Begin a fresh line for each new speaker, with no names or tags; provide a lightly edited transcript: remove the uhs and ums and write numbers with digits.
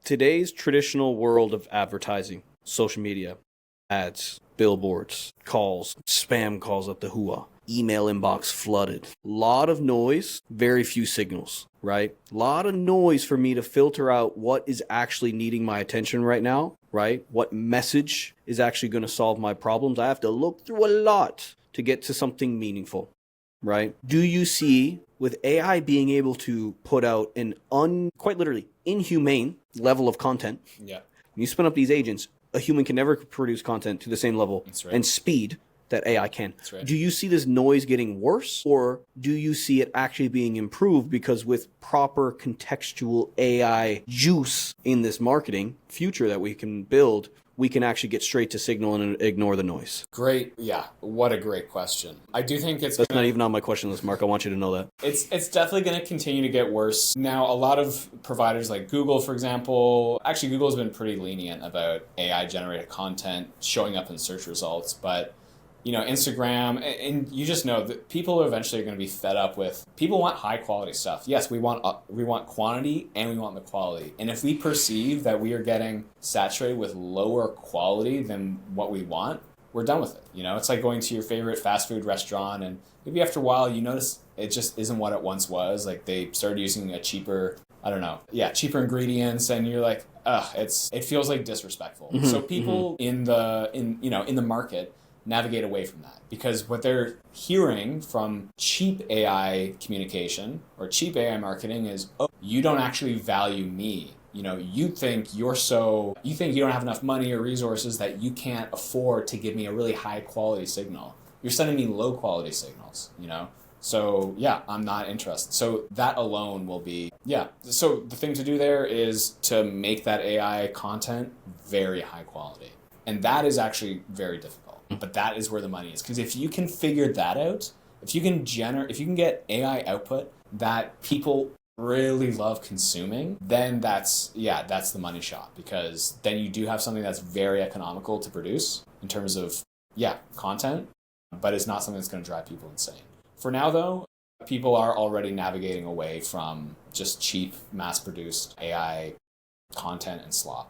today's traditional world of advertising, social media, ads, billboards, calls, spam calls up the hua, email inbox flooded. Lot of noise, very few signals, right? Lot of noise for me to filter out what is actually needing my attention right now, right? What message is actually going to solve my problems. I have to look through a lot to get to something meaningful, right? Do you see with AI being able to put out an quite literally inhumane level of content?
Yeah.
When you spin up these agents, a human can never produce content to the same level and speed that AI can.
That's right.
Do you see this noise getting worse, or do you see it actually being improved because with proper contextual AI juice in this marketing future that we can build, we can actually get straight to signal and ignore the noise?
Great. Yeah. What a great question. I do think
That's not even on my question list, Mark. I want you to know that.
It's definitely going to continue to get worse. Now, a lot of providers like Google, for example, actually Google's been pretty lenient about AI generated content showing up in search results, but Instagram, and you just know that people eventually are going to be fed up with, people want high quality stuff. Yes, we want quantity and we want the quality. And if we perceive that we are getting saturated with lower quality than what we want, we're done with it. It's like going to your favorite fast food restaurant, and maybe after a while you notice it just isn't what it once was. Like they started using a cheaper ingredients, and you're like, it feels like disrespectful. Mm-hmm, so people in the market navigate away from that, because what they're hearing from cheap AI communication or cheap AI marketing is, oh, you don't actually value me. You think you don't have enough money or resources that you can't afford to give me a really high quality signal. You're sending me low quality signals, So yeah, I'm not interested. So that alone will be, So the thing to do there is to make that AI content very high quality. And that is actually very difficult. But that is where the money is. Because if you can figure that out, if you can get AI output that people really love consuming, then that's the money shot. Because then you do have something that's very economical to produce in terms of, content, but it's not something that's going to drive people insane. For now, though, people are already navigating away from just cheap, mass-produced AI content and slop.